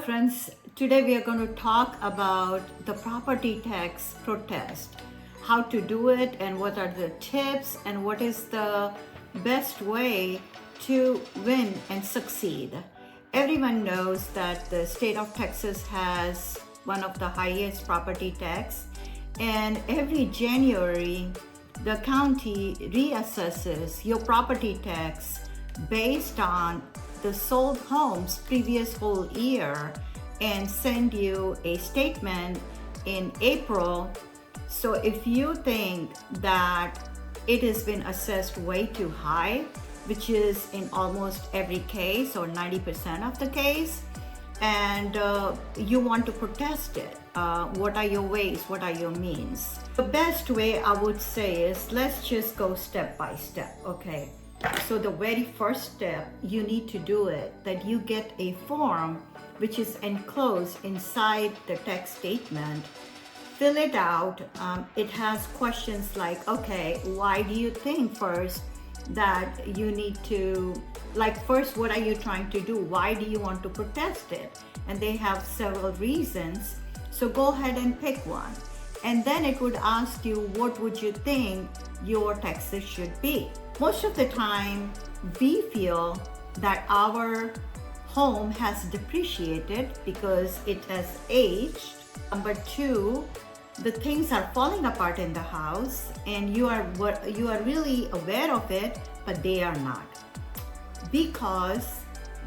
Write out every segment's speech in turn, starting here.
friends, today we are going to talk about the property tax protest, how to do it and what are the tips and what is the best way to win and succeed. Everyone knows that the state of Texas has one of the highest property tax, and every January the county reassesses your property tax based on the sold homes previous whole year and send you a statement in April. So if you think that it has been assessed way too high, which is in almost every case or 90% of the case, and you want to protest it, what are your ways, what are your means? The best way I would say is let's just go step by step, okay? So the very first step, you need to do it that you get a form which is enclosed inside the tax statement. Fill it out. It has questions like, okay, why do you think first that you need to, like first, what are you trying to do? Why do you want to protest it? And they have several reasons. So go ahead and pick one. And then it would ask you, what would you think your taxes should be? Most of the time, we feel that our home has depreciated because it has aged. Number two, the things are falling apart in the house and you are really aware of it, but they are not. Because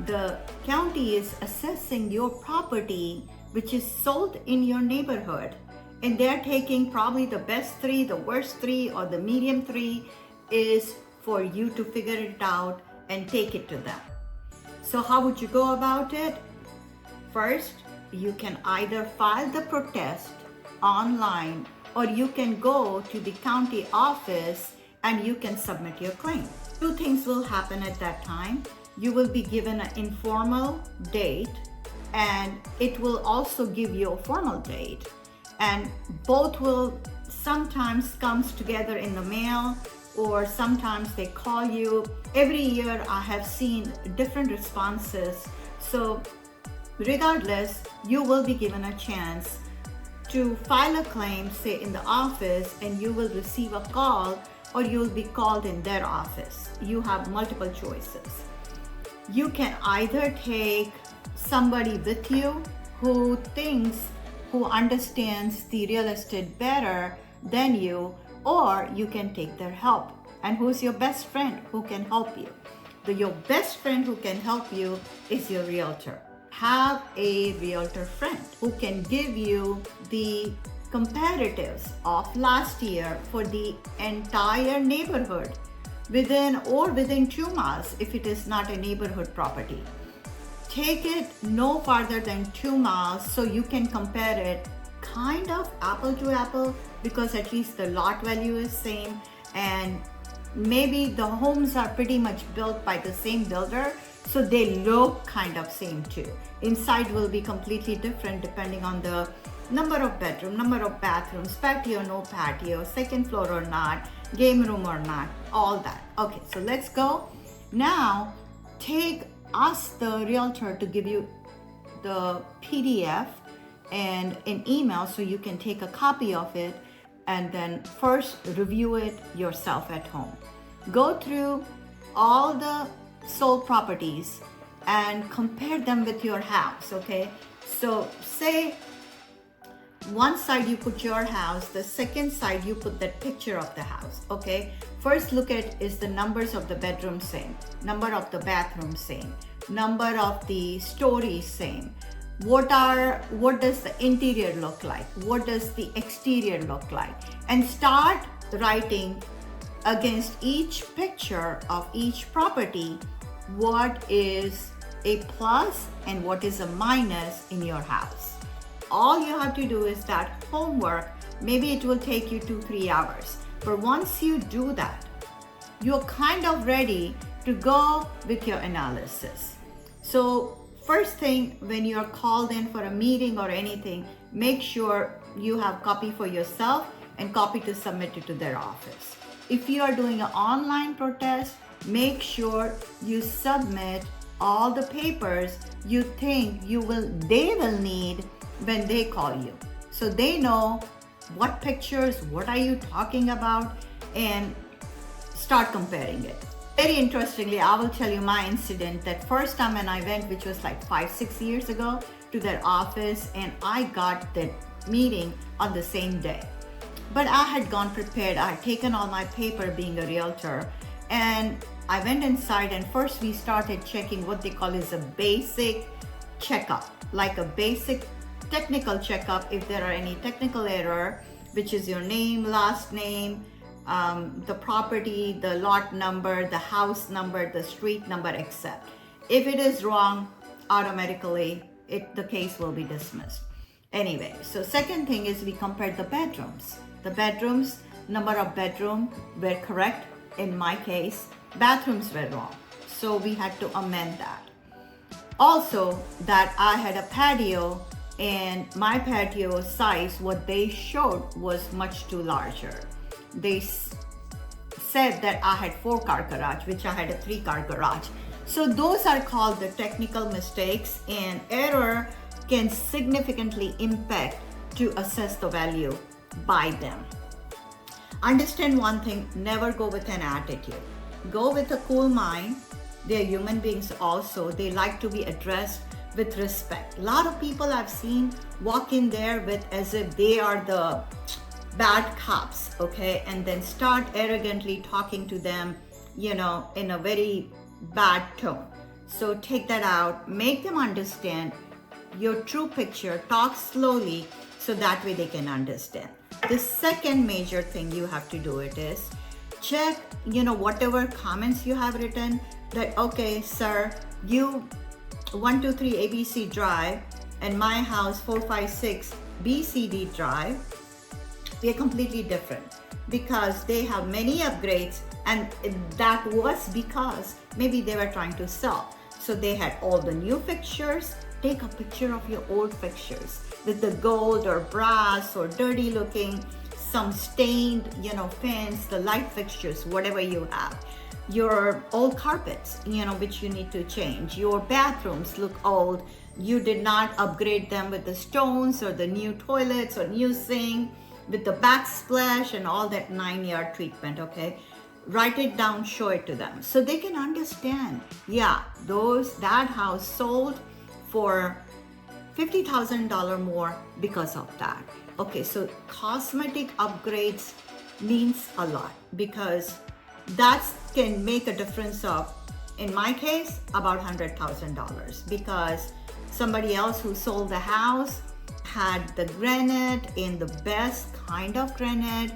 the county is assessing your property which is sold in your neighborhood, and they're taking probably the best three, the worst three, or the medium three is for you to figure it out and take it to them. So how would you go about it? First, you can either file the protest online or you can go to the county office and you can submit your claim. Two things will happen at that time. You will be given an informal date and it will also give you a formal date, and both will sometimes comes together in the mail or sometimes they call you. Every year I have seen different responses. So regardless, you will be given a chance to file a claim, say in the office, and you will receive a call or you will be called in their office. You have multiple choices. You can either take somebody with you who understands the real estate better than you, or you can take their help. And who's your best friend who can help you? Your best friend who can help you is your realtor. Have a realtor friend who can give you the comparatives of last year for the entire neighborhood within 2 miles if it is not a neighborhood property. Take it no farther than 2 miles so you can compare it kind of apple to apple, because at least the lot value is same and maybe the homes are pretty much built by the same builder, so they look kind of same too. Inside will be completely different depending on the number of bedroom, number of bathrooms, patio, no patio, second floor or not, game room or not, all that. Okay, so let's go. Now ask the realtor to give you the PDF and an email so you can take a copy of it and then first review it yourself at home. Go through all the sold properties and compare them with your house, okay? So say one side you put your house, the second side you put that picture of the house, okay? First look at, is the numbers of the bedroom same? Number of the bathroom same? Number of the stories same? What does the interior look like? What does the exterior look like? And start writing against each picture of each property what is a plus and what is a minus in your house. All you have to do is that homework. Maybe it will take you 2-3 hours, but once you do that, you're kind of ready to go with your analysis. So first thing, when you're called in for a meeting or anything, make sure you have copy for yourself and copy to submit it to their office. If you are doing an online protest, make sure you submit all the papers you think they will need when they call you. So they know what pictures, what are you talking about, and start comparing it. Very interestingly, I will tell you my incident. That first time when I went, which was like 5-6 years ago, to their office, and I got the meeting on the same day. But I had gone prepared. I had taken all my paper being a realtor, and I went inside, and first we started checking what they call is a basic checkup, like a basic technical checkup. If there are any technical error, which is your name, last name, the property, the lot number, the house number, the street number, etc. If it is wrong, automatically the case will be dismissed. Anyway, so second thing is we compared the bedrooms. The bedrooms, number of bedroom were correct. In my case, bathrooms were wrong. So we had to amend that. Also, that I had a patio, and my patio size, what they showed was much too larger. They said that I had 4-car garage, which I had a 3-car garage. So those are called the technical mistakes, and error can significantly impact to assess the value by them. Understand one thing, never go with an attitude. Go with a cool mind. They're human beings also. They like to be addressed with respect. A lot of people I've seen walk in there with as if they are the bad cops, okay, and then start arrogantly talking to them, in a very bad tone. So take that out, make them understand your true picture, talk slowly so that way they can understand. The second major thing you have to do it is check, whatever comments you have written, that, okay, sir, you 123 ABC Drive and my house 456 BCD Drive, they're completely different because they have many upgrades, and that was because maybe they were trying to sell. So they had all the new fixtures. Take a picture of your old fixtures with the gold or brass or dirty looking, some stained, fence, the light fixtures, whatever you have. Your old carpets, which you need to change. Your bathrooms look old. You did not upgrade them with the stones or the new toilets or new sink with the backsplash and all that 9-yard treatment, okay? Write it down, show it to them so they can understand. Yeah, that house sold for $50,000 more because of that. Okay, so cosmetic upgrades means a lot because that can make a difference of, in my case, about $100,000 because somebody else who sold the house had the granite in the best kind of granite.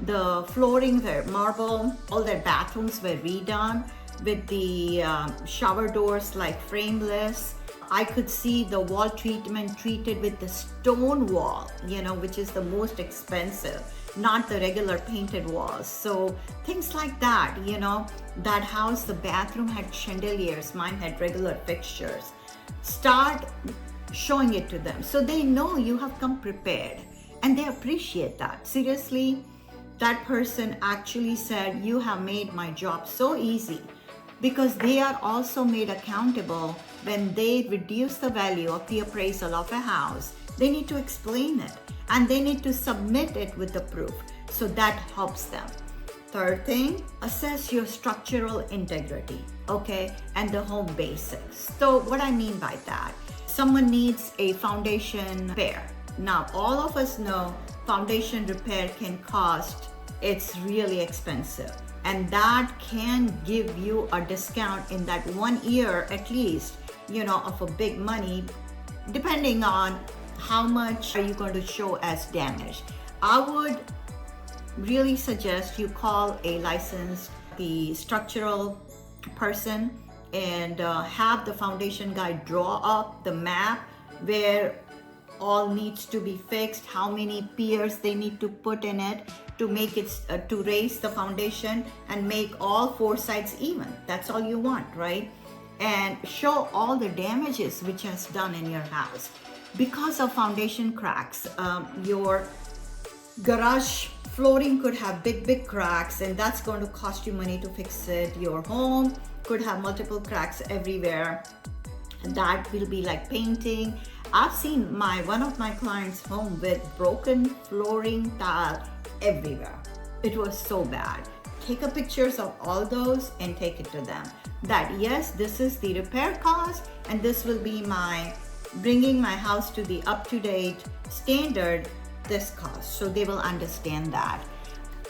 The flooring were marble. All their bathrooms were redone with the shower doors like frameless. I could see the wall treatment treated with the stone wall, which is the most expensive, not the regular painted walls. So things like that, that house, the bathroom had chandeliers, mine had regular fixtures. Start showing it to them so they know you have come prepared, and they appreciate that. Seriously, that person actually said, you have made my job so easy, because they are also made accountable when they reduce the value of the appraisal of a house. They need to explain it and they need to submit it with the proof. So that helps them. Third thing, assess your structural integrity, okay, and the home basics. So what I mean by that, someone needs a foundation repair. Now, all of us know foundation repair can cost, it's really expensive. And that can give you a discount in that 1 year at least, of a big money, depending on how much are you going to show as damage. I would really suggest you call a licensed, the structural person, and have the foundation guy draw up the map where all needs to be fixed, how many piers they need to put in it to make it, to raise the foundation and make all 4 sides even. That's all you want, right? And show all the damages which has done in your house. Because of foundation cracks, your garage flooring could have big cracks, and that's going to cost you money to fix it. Your home could have multiple cracks everywhere. That will be like painting. I've seen one of my clients' home with broken flooring tile everywhere. It was so bad. Take a pictures of all those and take it to them. That yes, this is the repair cost, and this will be my bringing my house to the up-to-date standard, this cost. So they will understand that.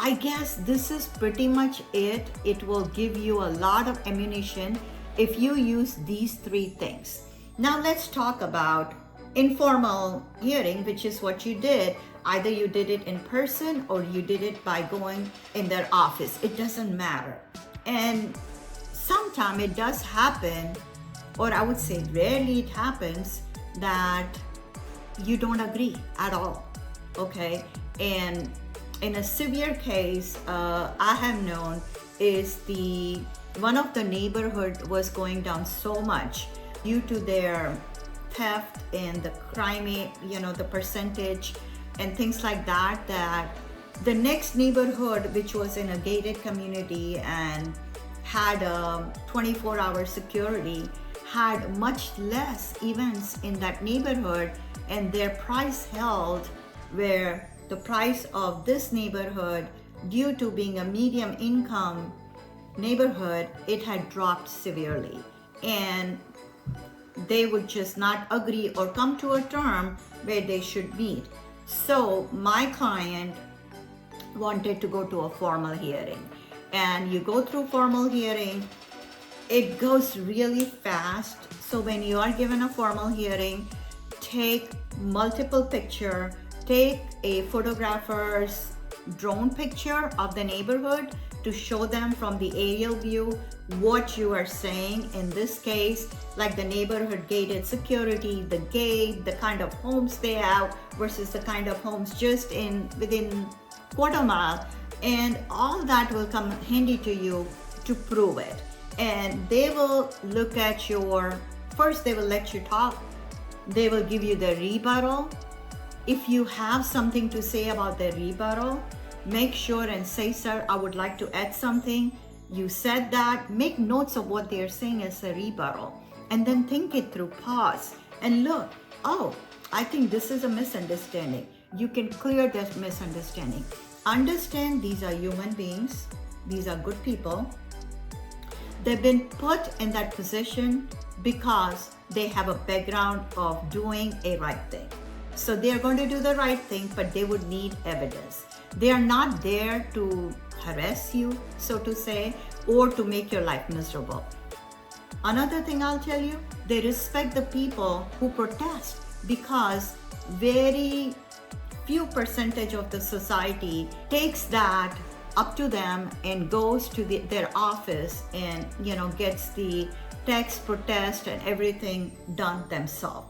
I guess this is pretty much it. It will give you a lot of ammunition if you use these three things. Now let's talk about informal hearing, which is what you did. Either you did it in person or you did it by going in their office. It doesn't matter. And sometimes it does happen, or I would say rarely it happens, that you don't agree at all, okay? And in a severe case, I have known is one of the neighborhood was going down so much due to their theft and the crime, the percentage and things like that, that the next neighborhood, which was in a gated community and had a 24-hour security, had much less events in that neighborhood, and their price held where the price of this neighborhood, due to being a medium income neighborhood, it had dropped severely, and they would just not agree or come to a term where they should meet. So my client wanted to go to a formal hearing, and you go through formal hearing, it goes really fast. So when you are given a formal hearing, take multiple picture, take a photographer's drone picture of the neighborhood to show them from the aerial view what you are saying. In this case, like the neighborhood gated security, the gate, the kind of homes they have versus the kind of homes just within quarter mile, and all that will come handy to you to prove it. And they will look at first they will let you talk, they will give you the rebuttal. If you have something to say about the rebuttal, make sure and say, sir, I would like to add something. You said that. Make notes of what they're saying as a rebuttal, and then think it through, pause and look, oh, I think this is a misunderstanding. You can clear that misunderstanding. Understand these are human beings. These are good people. They've been put in that position because they have a background of doing a right thing. So they're going to do the right thing, but they would need evidence. They are not there to harass you, so to say, or to make your life miserable. Another thing I'll tell you, they respect the people who protest, because very few percentage of the society takes that up to them and goes to their office and gets the text, protest and everything done themselves.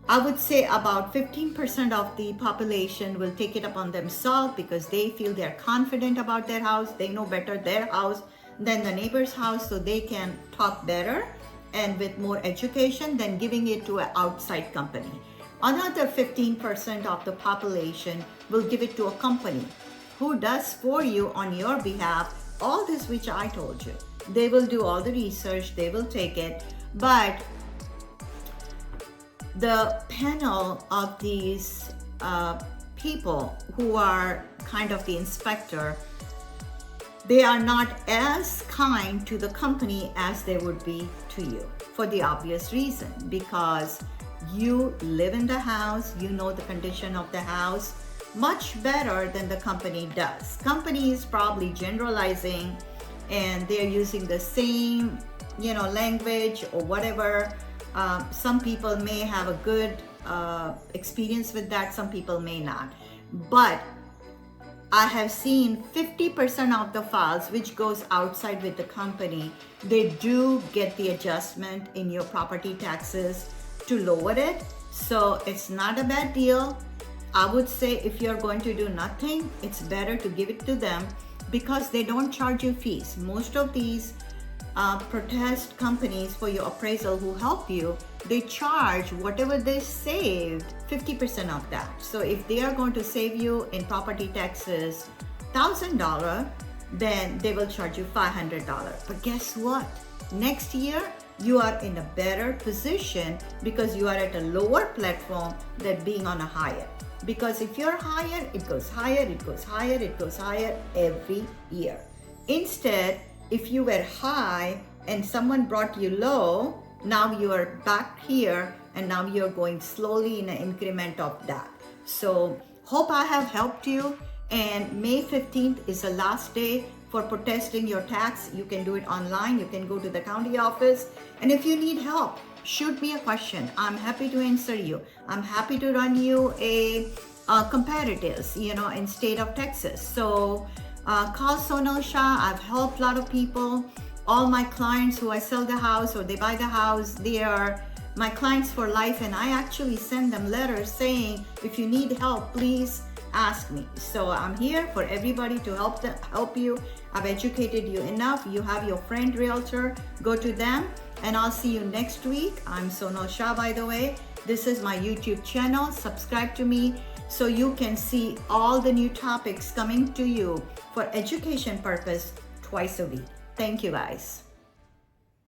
I would say about 15% of the population will take it upon themselves because they feel they're confident about their house. They know better their house than the neighbor's house, so they can talk better and with more education than giving it to an outside company. Another 15% of the population will give it to a company who does for you on your behalf all this which I told you. They will do all the research, they will take it, but the panel of these people who are kind of the inspector, they are not as kind to the company as they would be to you, for the obvious reason, because you live in the house, you know the condition of the house much better than the company does. Company is probably generalizing and they're using the same language or whatever. Some people may have a good experience with that, some people may not. But I have seen 50% of the files which goes outside with the company, they do get the adjustment in your property taxes to lower it. So it's not a bad deal. I would say if you're going to do nothing, it's better to give it to them because they don't charge you fees. Most of these protest companies for your appraisal who help you, they charge whatever they saved, 50% of that. So if they are going to save you in property taxes $1,000, then they will charge you $500. But guess what? Next year, you are in a better position because you are at a lower platform than being on a higher. Because if you're higher, it goes higher, it goes higher, it goes higher every year. Instead, if you were high and someone brought you low, now you are back here and now you're going slowly in an increment of that. So hope I have helped you. And May 15th is the last day for protesting your tax. You can do it online. You can go to the county office. And if you need help, shoot me a question. I'm happy to answer you. I'm happy to run you a comparatives, in state of Texas. So call Sonal Shah. I've helped a lot of people. All my clients who I sell the house or they buy the house, they are my clients for life. And I actually send them letters saying, if you need help, please ask me. So I'm here for everybody to help you. I've educated you enough. You have your friend realtor, go to them, and I'll see you next week. I'm Sonal Shah, by the way. This is my YouTube channel. Subscribe to me so you can see all the new topics coming to you for education purpose twice a week. Thank you, guys.